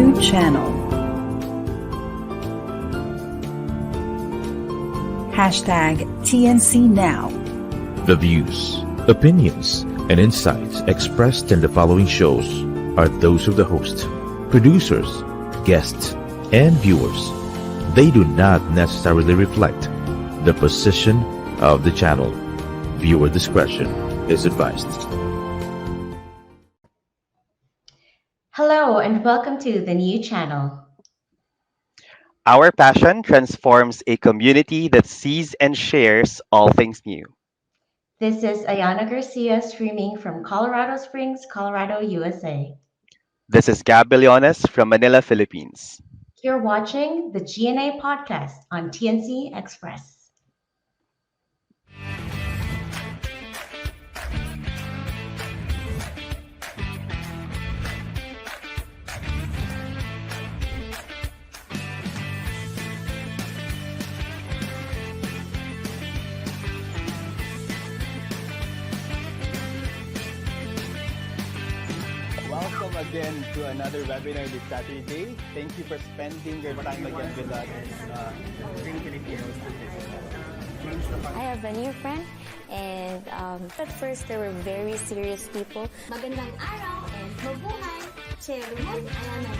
new channel. Hashtag TNC Now. The views, opinions, and insights expressed in the following shows are those of the host, producers, guests, and viewers. They do not necessarily reflect the position of the channel. Viewer discretion is advised. Hello and welcome to the new channel. Our passion transforms a community that sees and shares all things new. This is Ayana Garcia streaming from Colorado Springs, Colorado, USA. This is Billones from Manila, Philippines. You're watching the G&A Podcast on TNC Express. Welcome again to another webinar this Saturday. Thank you for spending your time again with us. I have a new friend, and at first they were very serious people. Magandang araw and mabuhay! Chairman Ayana.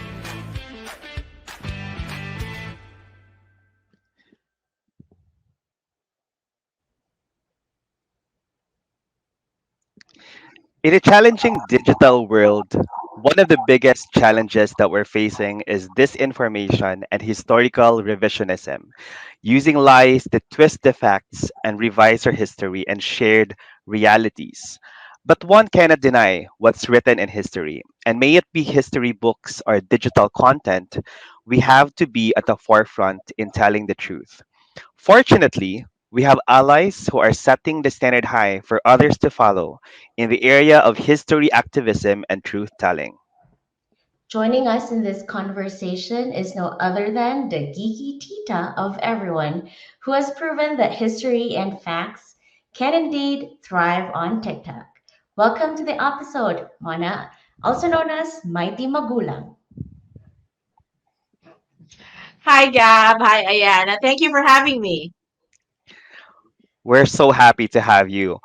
In a challenging digital world, one of the biggest challenges that we're facing is disinformation and historical revisionism, using lies to twist the facts and revise our history and shared realities. But one cannot deny what's written in history, and may it be history books or digital content, we have to be at the forefront in telling the truth. Fortunately, we have allies who are setting the standard high for others to follow in the area of history activism and truth telling. Joining us in this conversation is no other than the geeky tita of everyone who has proven that history and facts can indeed thrive on TikTok. Welcome to the episode, Mona, also known as Mighty Magulang. Hi, Gab. Hi, Ayana. Thank you for having me. We're so happy to have you.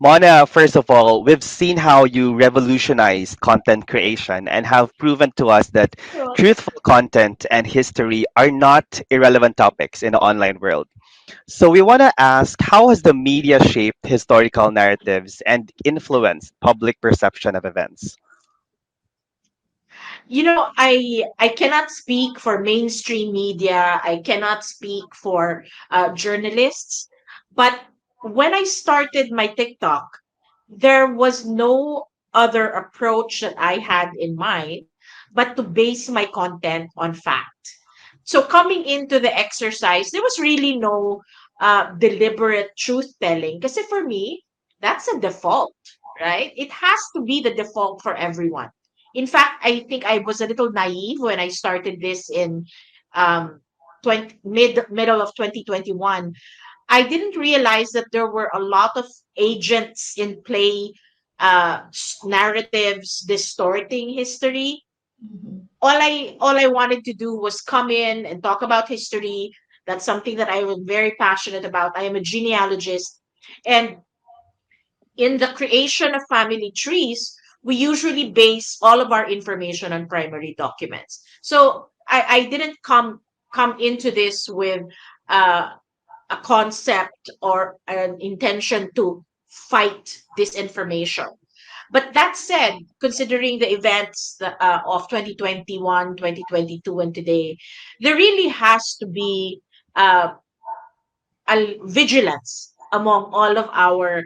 Mona, first of all, we've seen how you revolutionize content creation and have proven to us that truthful content and history are not irrelevant topics in the online world. So we want to ask, how has the media shaped historical narratives and influenced public perception of events? I cannot speak for mainstream media. I cannot speak for journalists. But when I started my TikTok, there was no other approach that I had in mind but to base my content on fact. So coming into the exercise, there was really no deliberate truth telling. Because for me, that's a default, right? It has to be the default for everyone. In fact, I think I was a little naive when I started this in um, middle of 2021. I didn't realize that there were a lot of agents in play, narratives distorting history. Mhm. All I wanted to do was come in and talk about history. That's something that I am very passionate about. I am a genealogist, and in the creation of family trees, we usually base all of our information on primary documents. So I didn't come into this with uh, a concept or an intention to fight disinformation. But that said, considering the events of 2021, 2022, and today, there really has to be uh, a vigilance among all of our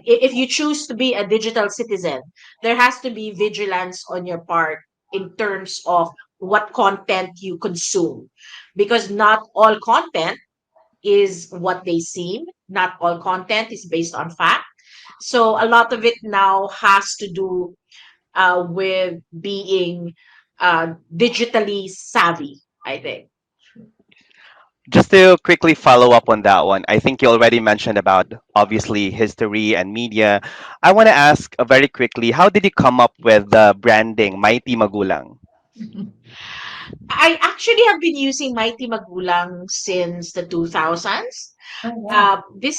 if you choose to be a digital citizen, there has to be vigilance on your part in terms of what content you consume, because not all content is what they seem. Not all content is based on fact. So a lot of it now has to do with being digitally savvy, I think. Just to quickly follow up on that one, I think you already mentioned about obviously history and media. I want to ask very quickly, how did you come up with the branding Mighty Magulang? I actually have been using Mighty Magulang since the 2000s. Oh, yeah. This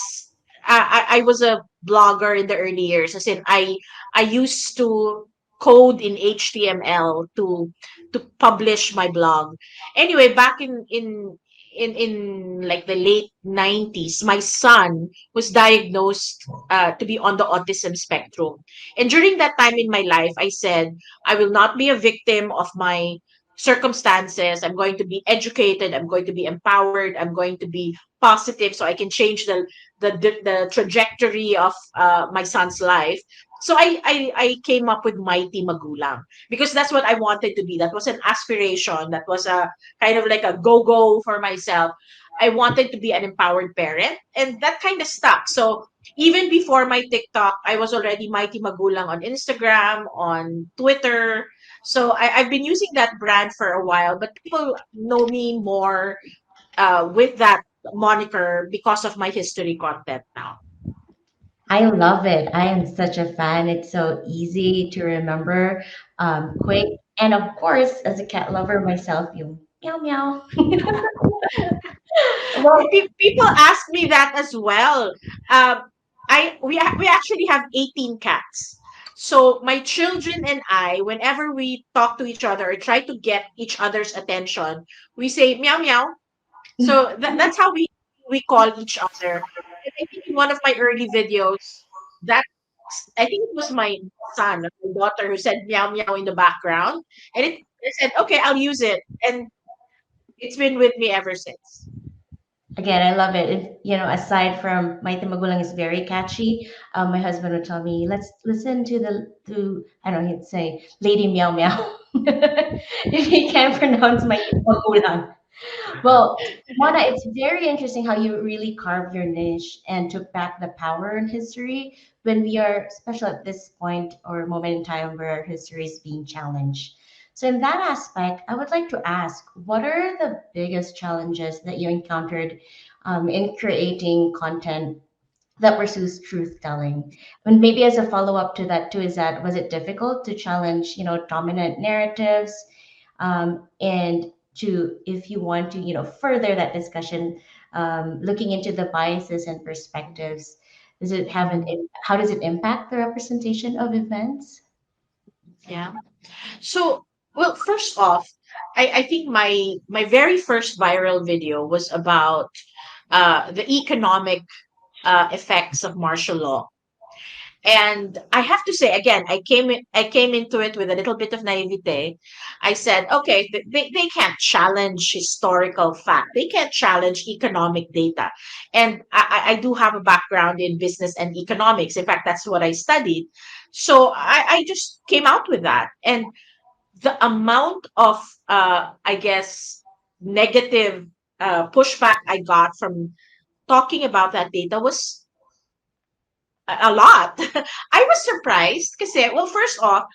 I was a blogger in the early years. As in, I used to code in HTML to publish my blog. Anyway, back in like the late 90s, my son was diagnosed to be on the autism spectrum. And during that time in my life, I said I will not be a victim of my circumstances. I'm going to be educated. I'm going to be empowered. I'm going to be positive, so I can change the trajectory of my son's life. So I came up with Mighty Magulang because that's what I wanted to be. That was an aspiration. That was a kind of like a go for myself. I wanted to be an empowered parent, and that kind of stuck. So even before my TikTok, I was already Mighty Magulang on Instagram, on Twitter. So I've been using that brand for a while, but people know me more with that moniker because of my history content now. I love it. I am such a fan. It's so easy to remember, quick. And of course, as a cat lover myself, you meow meow. Well, People ask me that as well. Um, we actually have 18 cats. So my children and I, whenever we talk to each other or try to get each other's attention, we say meow meow. So that's how we call each other. And I think in one of my early videos, that I think it was my son or my daughter who said meow meow in the background, and I said, okay, I'll use it, and it's been with me ever since. again, I love it. Aside from Mighty Magulang is very catchy, my husband would tell me, let's listen to I don't know, he'd say Lady Meow Meow. If he can't pronounce Mighty Magulang. Well, Mona, it's very interesting how you really carved your niche and took back the power in history when we are, especially at this point or moment in time where our history is being challenged. So, in that aspect, I would like to ask, what are the biggest challenges that you encountered in creating content that pursues truth telling? And maybe as a follow up to that too, is that was it difficult to challenge, dominant narratives, and to if you want to, further that discussion, looking into the biases and perspectives, does it have how does it impact the representation of events? Yeah. So, well, first off, I think my very first viral video was about the economic effects of martial law. And I have to say again, I came into it with a little bit of naivete. I said, okay, they can't challenge historical fact. They can't challenge economic data. And I do have a background in business and economics. In fact, that's what I studied. So I just came out with that. And the amount of I guess negative pushback I got from talking about that data was a lot. I was surprised because, well, first off,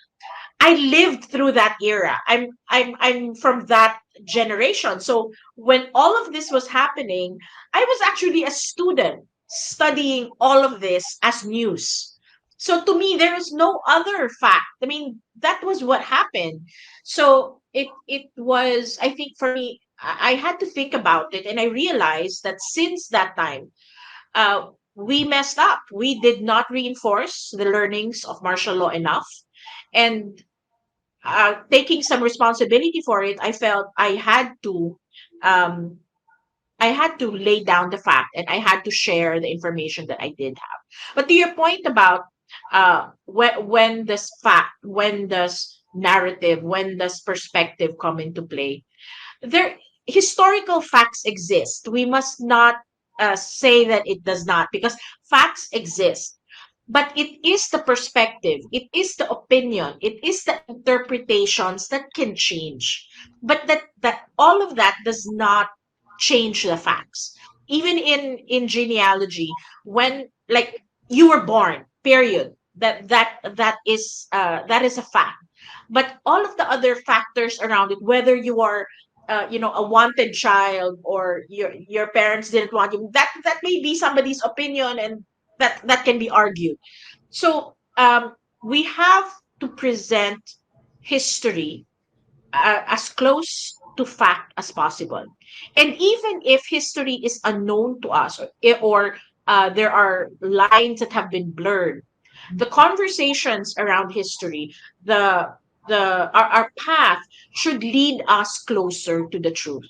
I lived through that era. I'm from that generation. So when all of this was happening, I was actually a student studying all of this as news. So to me, there is no other fact. I mean, that was what happened. So it was, I think for me, I had to think about it, and I realized that since that time, we messed up. We did not reinforce the learnings of martial law enough. And taking some responsibility for it, I felt um, I had to lay down the fact, and I had to share the information that I did have. But to your point about when does fact, when does narrative, when does perspective come into play? There, historical facts exist. We must not say that it does not, because facts exist, but it is the perspective, it is the opinion, it is the interpretations that can change. But that all of that does not change the facts. Even in genealogy, when, like, you were born, period, that is a fact. But all of the other factors around it, whether you are a wanted child, or your parents didn't want you, that may be somebody's opinion, and that can be argued. So we have to present history as close to fact as possible. And even if history is unknown to us, or there are lines that have been blurred, the conversations around history, the our path should lead us closer to the truth.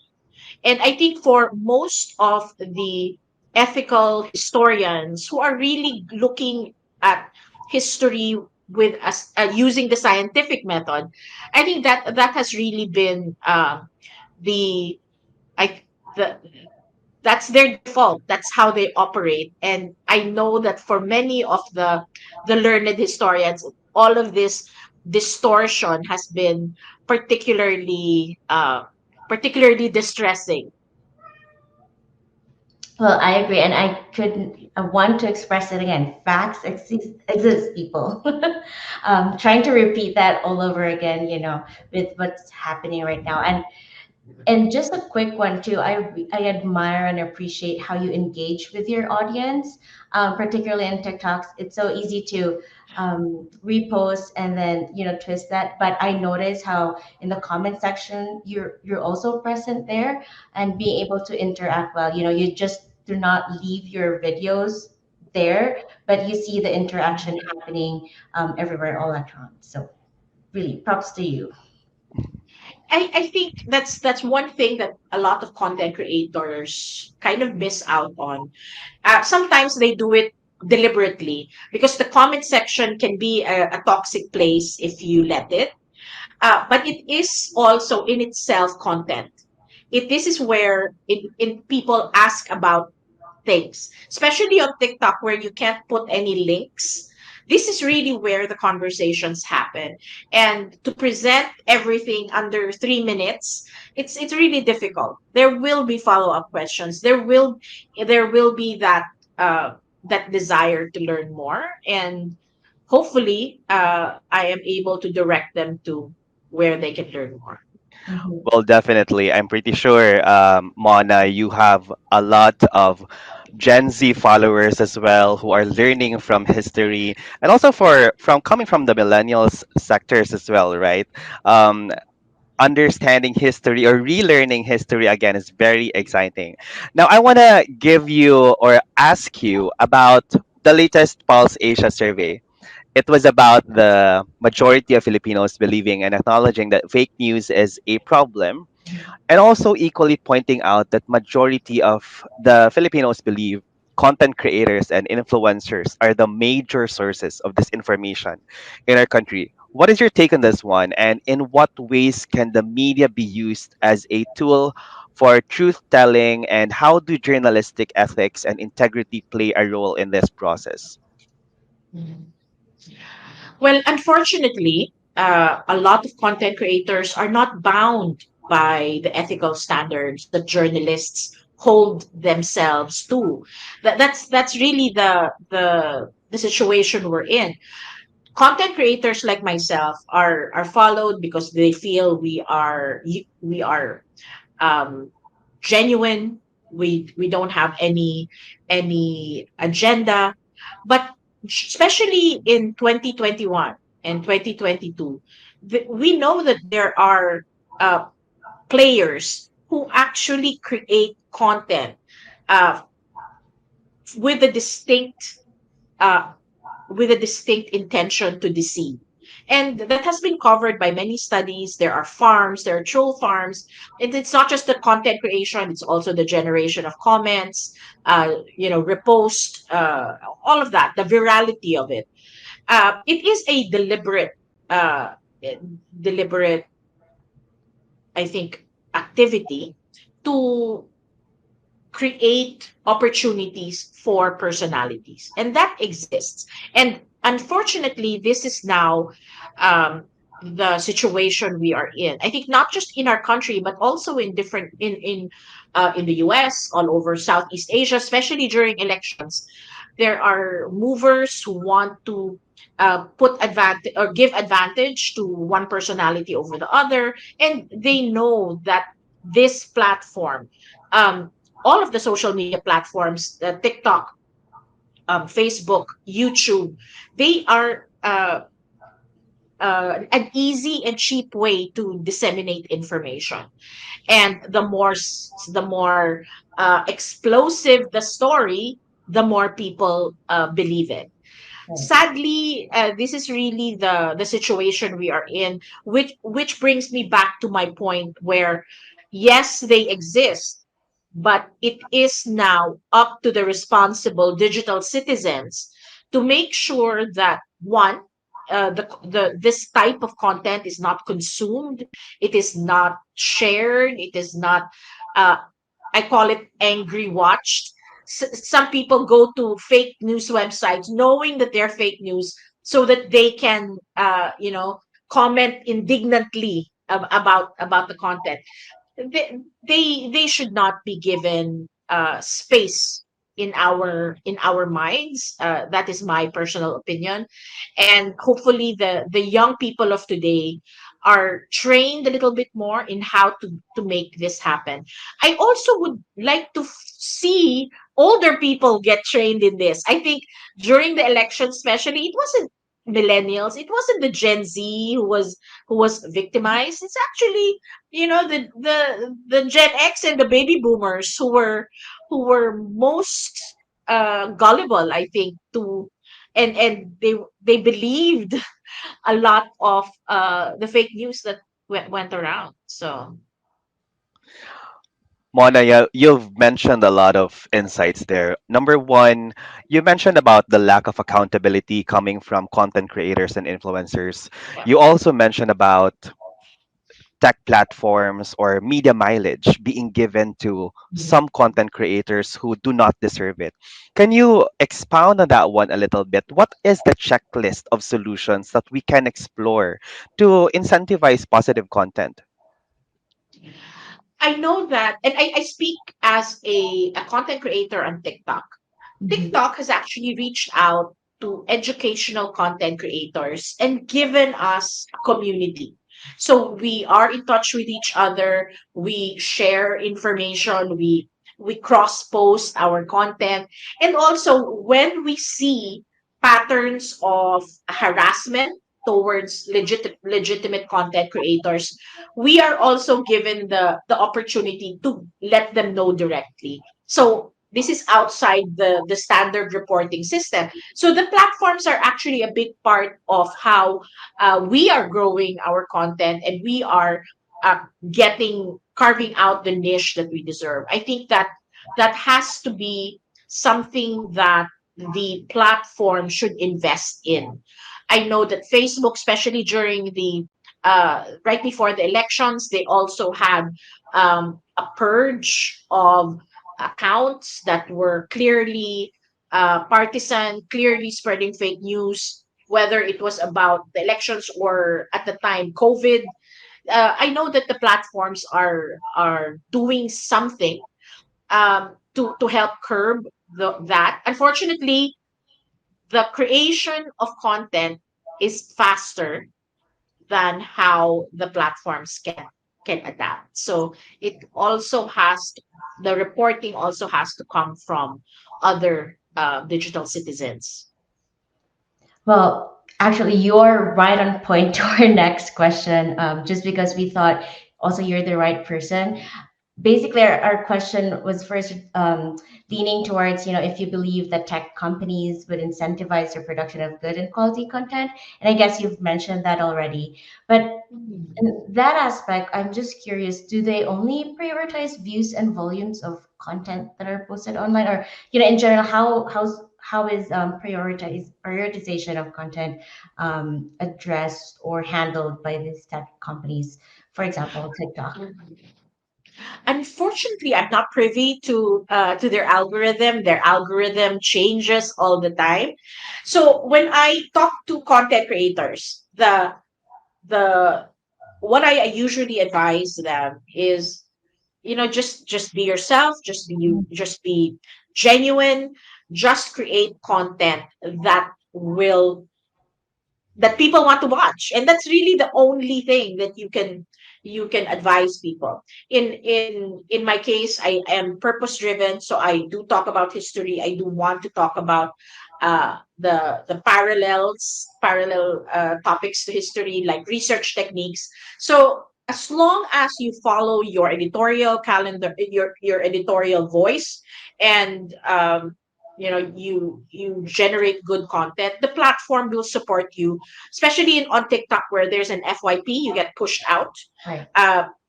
And I think for most of the ethical historians who are really looking at history with us using the scientific method, I think that that has really been the I the that's their default. That's how they operate. And I know that for many of the learned historians, all of this distortion has been particularly distressing. Well, I agree, and I want to express it again. Facts exist, people. Trying to repeat that all over again, with what's happening right now. And just a quick one too. I admire and appreciate how you engage with your audience, particularly in TikToks. It's so easy to repost and then twist that. But I notice how in the comment section you're also present there and being able to interact well. You just do not leave your videos there, but you see the interaction happening everywhere all at once. So really, props to you. I think that's one thing that a lot of content creators kind of miss out on. Sometimes they do it deliberately because the comment section can be a toxic place if you let it. But it is also in itself content. This is where people ask about things, especially on TikTok where you can't put any links. This is really where the conversations happen. And to present everything under 3 minutes, it's really difficult. There will be follow-up questions. There will be that desire to learn more. And hopefully I am able to direct them to where they can learn more. Mhm. Well, definitely. I'm pretty sure, Mona, you have a lot of Gen Z followers as well who are learning from history, and also from coming from the millennials sectors as well, right? Um, Understanding history or relearning history again is very exciting. Now, I want to give you or ask you about the latest Pulse Asia survey. It was about the majority of Filipinos believing and acknowledging that fake news is a problem, and also equally pointing out that majority of the Filipinos believe content creators and influencers are the major sources of this information in our country. What is your take on this one, and in what ways can the media be used as a tool for truth telling, and how do journalistic ethics and integrity play a role in this process? Mhm. Well, unfortunately, a lot of content creators are not bound by the ethical standards that journalists hold themselves to. That's really the situation we're in. Content creators like myself are followed because they feel we are um, genuine. We don't have any agenda, but especially in 2021 and 2022, we know that there are uh, players who actually create content uh, with a distinct uh, with a distinct intention to deceive. And that has been covered by many studies. There are farms, there are troll farms. And it's not just the content creation, it's also the generation of comments, repost, all of that, the virality of it. It is a uh, deliberate, I think, activity to create opportunities for personalities, and that exists. And unfortunately, this is now um, the situation we are in. I think not just in our country, but also in different in the US, all over Southeast Asia, especially during elections. There are movers who want to put advantage or give advantage to one personality over the other, and they know that this platform, um, all of the social media platforms, TikTok, Facebook, YouTube, they are an easy and cheap way to disseminate information. And the more explosive the story, the more people believe it. Sadly, this is really the situation we are in, which brings me back to my point where yes, they exist, but it is now up to the responsible digital citizens to make sure that one, the this type of content is not consumed, it is not shared, it is not uh, I call it angry watched. Some people go to fake news websites knowing that they're fake news so that they can, comment indignantly about the content. They should not be given space in our minds. That is my personal opinion, and hopefully the young people of today are trained a little bit more in how to make this happen. I also would like to see older people get trained in this. I think during the election, especially, it wasn't millennials, it wasn't the Gen Z who was victimized. It's actually, the Gen X and the baby boomers who were most gullible, I think, to and they believed a lot of the fake news that went around. So Mona, you've mentioned a lot of insights there. Number one, you mentioned about the lack of accountability coming from content creators and influencers. You also mentioned about tech platforms or media mileage being given to some content creators who do not deserve it. Can you expound on that one a little bit? What is the checklist of solutions that we can explore to incentivize positive content? I know that, and I speak as a content creator on TikTok. TikTok has actually reached out to educational content creators and given us a community. So we are in touch with each other. We share information. We cross post our content, and also when we see patterns of harassment towards legitimate content creators, we are also given the opportunity to let them know directly. So this is outside the standard reporting system. So the platforms are actually a big part of how we are growing our content, and we are getting carving out the niche that we deserve. I think that that has to be something that the platform should invest in. I know that Facebook, especially during the right before the elections, they also had a purge of accounts that were clearly partisan, clearly spreading fake news, whether it was about the elections or at the time COVID. I know that the platforms are doing something to help curb that. Unfortunately, the creation of content is faster than how the platforms can adapt. So it also has the reporting also has to come from other digital citizens. Well, actually, you're right on point to our next question, just because we thought also you're the right person. Basically, our question was first leaning towards, if you believe that tech companies would incentivize the production of good and quality content. And I guess you've mentioned that already. But in that aspect, I'm just curious, do they only prioritize views and volumes of content that are posted online? Or, in general, how is prioritization of content addressed or handled by these tech companies? For example, TikTok. Unfortunately, I'm not privy to their algorithm. Their algorithm changes all the time. So when I talk to content creators, the what I usually advise them is, just be yourself, just be you, just be genuine, just create content that people want to watch, and that's really the only thing that you can advise people. In my case, I am purpose driven, so I do talk about history. I do want to talk about the parallel topics to history, like research techniques. So as long as you follow your editorial calendar, your editorial voice, and you generate good content, the platform will support you, especially on TikTok, where there's an FYP, you get pushed out Right.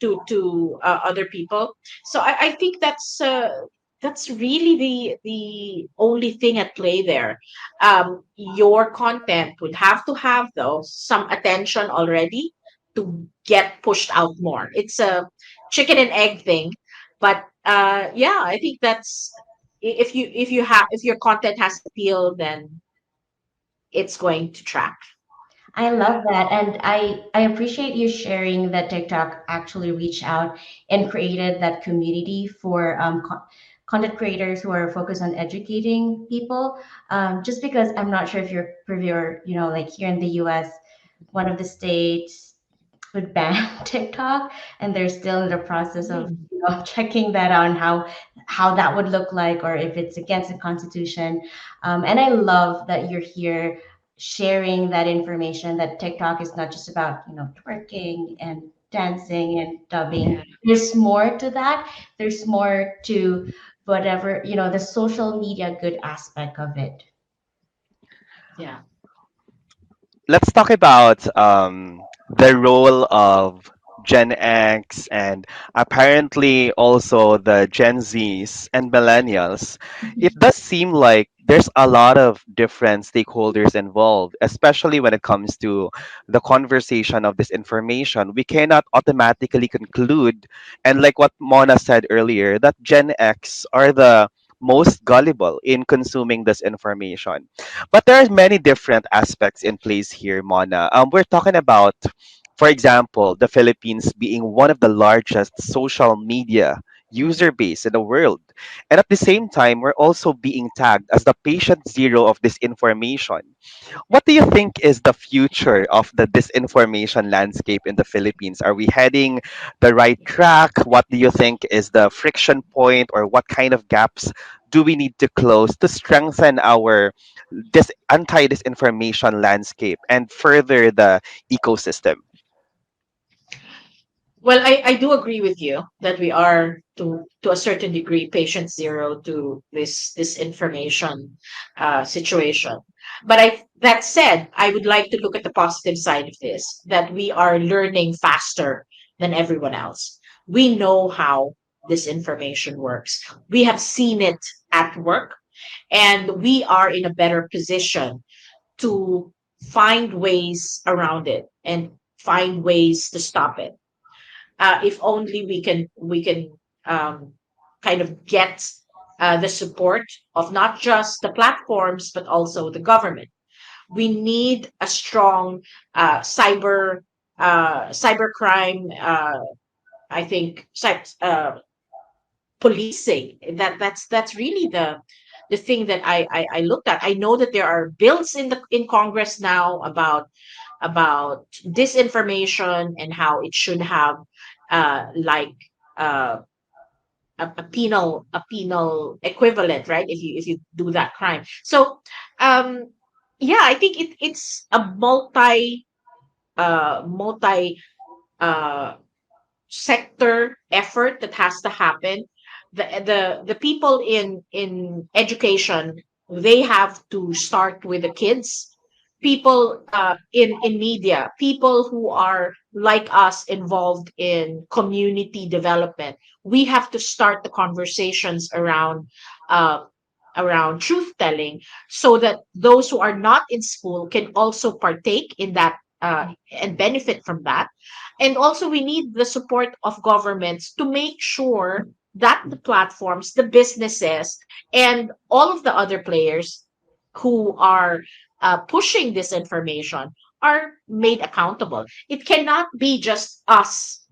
to other people. So I think that's really the only thing at play there. Your content would have to have, though, some attention already to get pushed out more. It's a chicken and egg thing, but yeah, I think that's, if your content has appeal, then it's going to track. I love that. And I appreciate you sharing that TikTok actually reached out and created that community for content creators who are focused on educating people. Just because I'm not sure if you're privy, or, like here in the US, one of the states would ban TikTok, and they're still in the process of Mm. checking that out, and how that would look like, or if it's against the Constitution. And I love that you're here sharing that information, that TikTok is not just about twerking and dancing and dubbing. Yeah, There's more to that. There's more to whatever, the social media good aspect of it. yeah. Let's talk about the role of Gen X and apparently also the Gen Zs and millennials. It does seem like there's a lot of different stakeholders involved, especially when it comes to the conversation of this information. We cannot automatically conclude, and like what Mona said earlier, that Gen X are the most gullible in consuming this information. But there are many different aspects in place here, Mona. We're talking about, for example, the Philippines being one of the largest social media user base in the world. And at the same time, we're also being tagged as the patient zero of this information. What do you think is the future of the disinformation landscape in the Philippines? Are we heading the right track? What do you think is the friction point, or what kind of gaps do we need to close to strengthen our anti-disinformation landscape and further the ecosystem? Well, I do agree with you that we are, to a certain degree, patient zero to this information situation. But that said, I would like to look at the positive side of this, that we are learning faster than everyone else. We know how this information works. We have seen it at work, and we are in a better position to find ways around it and find ways to stop it. If only we can um, kind of get the support of not just the platforms, but also the government. We need a strong cybercrime. I think policing. That's really the thing that I looked at. I know that there are bills in Congress now about disinformation, and how it should have like uh, a penal equivalent, right? If you do that crime. So um, yeah, I think it's a multi uh, sector effort that has to happen. The people in education, they have to start with the kids. People in media, people who are like us, involved in community development, we have to start the conversations uh, around truth telling, so that those who are not in school can also partake in that, and benefit from that. And also, we need the support of governments to make sure that the platforms, the businesses, and all of the other players who are pushing this information are made accountable. It cannot be just us,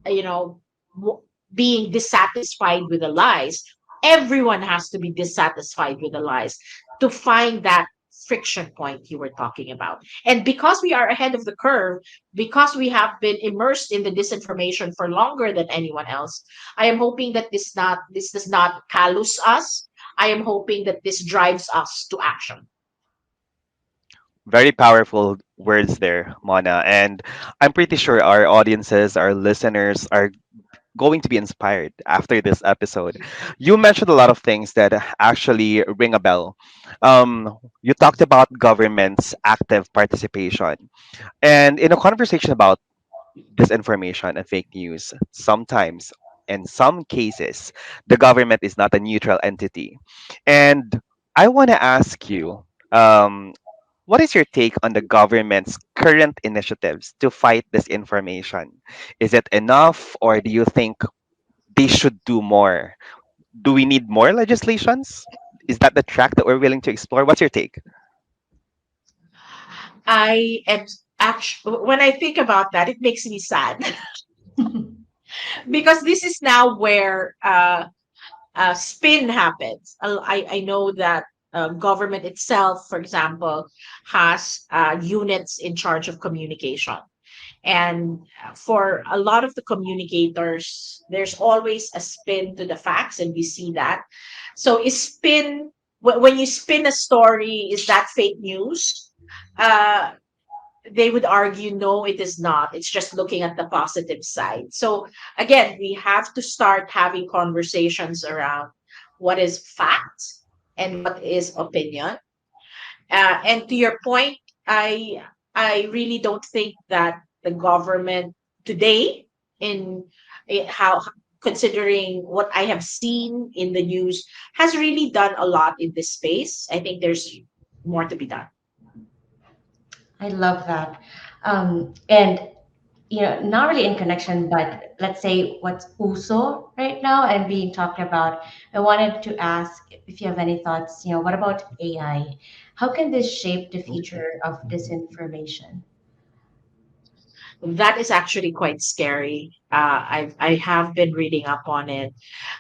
being dissatisfied with the lies. Everyone has to be dissatisfied with the lies to find that friction point you were talking about. And because we are ahead of the curve, because we have been immersed in the disinformation for longer than anyone else, I am hoping that this does not callous us. I am hoping that this drives us to action. Very powerful words there, Mona. And I'm pretty sure our audiences, our listeners are going to be inspired after this episode. You mentioned a lot of things that actually ring a bell. You talked about government's active participation. And in a conversation about disinformation and fake news, sometimes, in some cases, the government is not a neutral entity. And I want to ask you, what is your take on the government's current initiatives to fight disinformation? Is it enough, or do you think they should do more? Do we need more legislations? Is that the track that we're willing to explore? What's your take? I am actually, when I think about that, it makes me sad because this is now where spin happens. I know that government itself, for example, has units in charge of communication. And for a lot of the communicators, there's always a spin to the facts, and we see that. So, is spin, when you spin a story, is that fake news? Uh, they would argue, no, it is not. It's just looking at the positive side. So, again, we have to start having conversations around what is fact and what is opinion. And to your point, I I really don't think that the government today, in how, considering what I have seen in the news, has really done a lot in this space. I think there's more to be done. I love that. And not really in connection, but let's say what's uso right now and being talked about. I wanted to ask if you have any thoughts. What about AI? How can this shape the future of disinformation? That is actually quite scary. I have been reading up on it,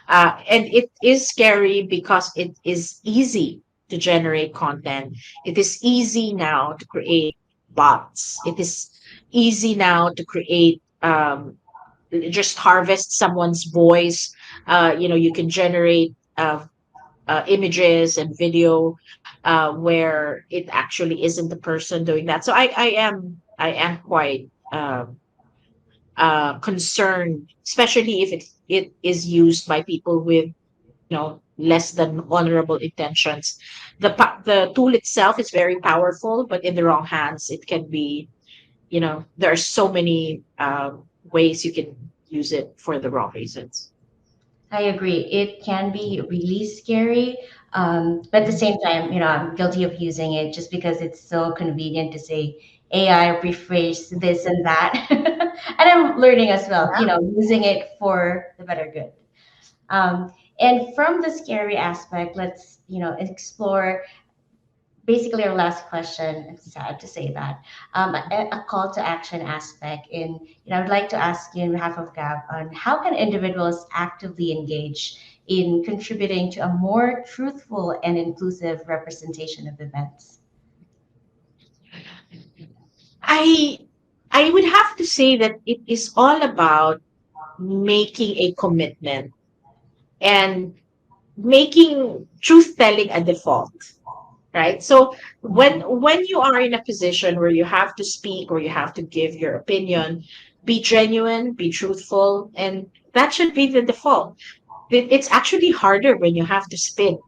and it is scary because it is easy to generate content. It is easy now to create bots. It is easy now to create, just harvest someone's voice. You can generate images and video where it actually isn't the person doing that. So I am quite concerned, especially if it is used by people with less than honorable intentions. The tool itself is very powerful, but in the wrong hands, it can be, there are so many ways you can use it for the wrong reasons. I agree. It can be really scary, but at the same time, I'm guilty of using it just because it's so convenient to say AI rephrase this and that, and I'm learning as well. Using it for the better good. And from the scary aspect, let's explore basically our last question. I'm sad to say that, a call to action aspect. In I'd like to ask you on behalf of Gab on how can individuals actively engage in contributing to a more truthful and inclusive representation of events. I I would have to say that it is all about making a commitment and making truth telling a default, right? So when you are in a position where you have to speak or you have to give your opinion, be genuine, be truthful, and that should be the default. It's actually harder when you have to spin.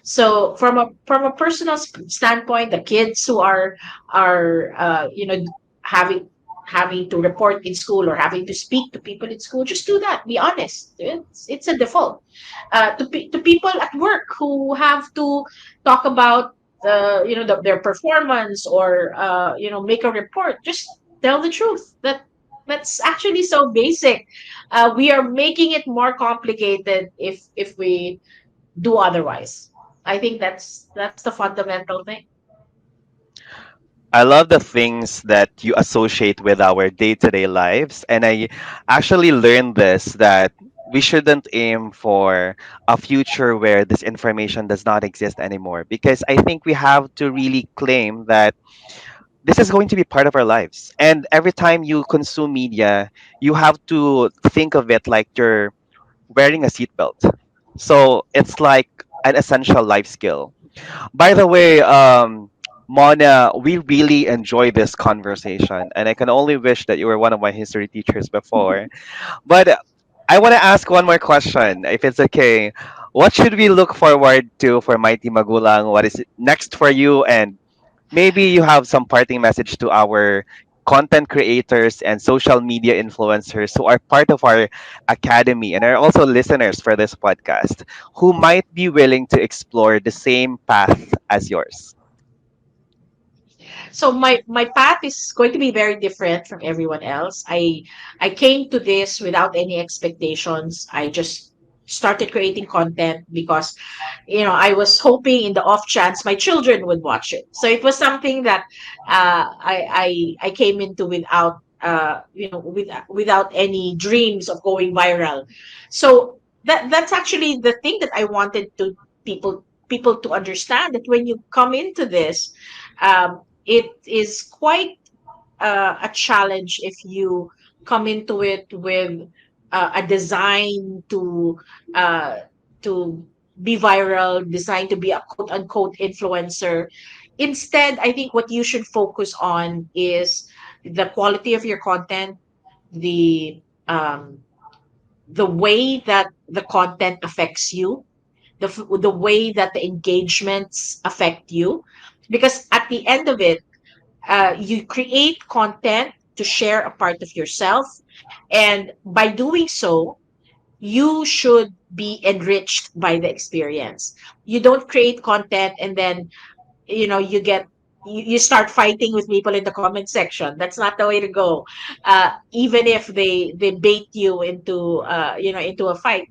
So from a personal standpoint, the kids who are having having to report in school or having to speak to people in school, just do that. Be honest. It's a default. To people at work who have to talk about their performance or make a report, just tell the truth. That's actually so basic. We are making it more complicated if we do otherwise. I think that's the fundamental thing. I love the things that you associate with our day to day lives. And I actually learned this that we shouldn't aim for a future where this information does not exist anymore. Because I think we have to really claim that this is going to be part of our lives. And every time you consume media, you have to think of it like you're wearing a seatbelt. So it's like an essential life skill. By the way, Mona, we really enjoy this conversation, and I can only wish that you were one of my history teachers before. But I want to ask one more question, if it's okay. What should we look forward to for Mighty Magulang? What is next for you? And maybe you have some parting message to our content creators and social media influencers who are part of our academy and are also listeners for this podcast who might be willing to explore the same path as yours. So my path is going to be very different from everyone else. I came to this without any expectations. I just started creating content because I was hoping in the off chance my children would watch it. So it was something that I came into without without any dreams of going viral. So that's actually the thing that I wanted to people to understand, that when you come into this, it is quite a challenge if you come into it with a design uh, to be viral, designed to be a quote unquote influencer. Instead, I think what you should focus on is the quality of your content, the um, the way that the content affects you, the way that the engagements affect you, because at the end of it, you create content to share a part of yourself. And by doing so, you should be enriched by the experience. You don't create content and then you get you start fighting with people in the comment section. That's not the way to go. Even if they bait you into into a fight,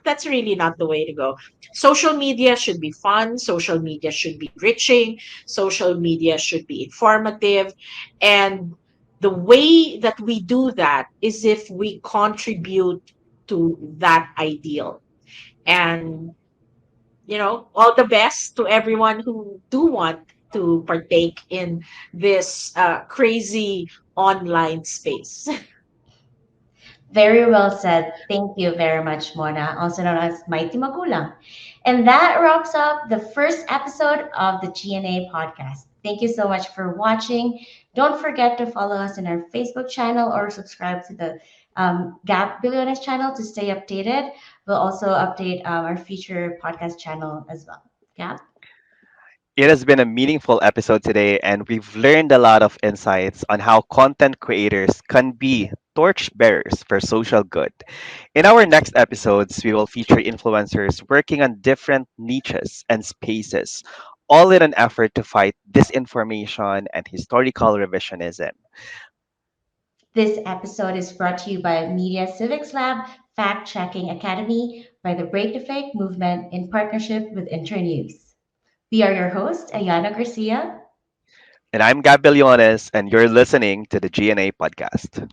that's really not the way to go. Social media should be fun, social media should be enriching, social media should be informative. And the way that we do that is if we contribute to that ideal. And all the best to everyone who do want to partake in this crazy online space. Very well said. Thank you very much, Mona, also known as Mighty Magulang. And that wraps up the first episode of the G&A podcast. Thank you so much for watching. Don't forget to follow us in our Facebook channel or subscribe to the Billones channel to stay updated. We'll also update our future podcast channel as well. Gab? It has been a meaningful episode today, and we've learned a lot of insights on how content creators can be torchbearers for social good. In our next episodes, we will feature influencers working on different niches and spaces, all in an effort to fight disinformation and historical revisionism. This episode is brought to you by Media Civics Lab Fact Checking Academy by the Break the Fake movement in partnership with Internews. We are your hosts, Ayana Garcia. And I'm Gab Billones, and you're listening to the G&A Podcast.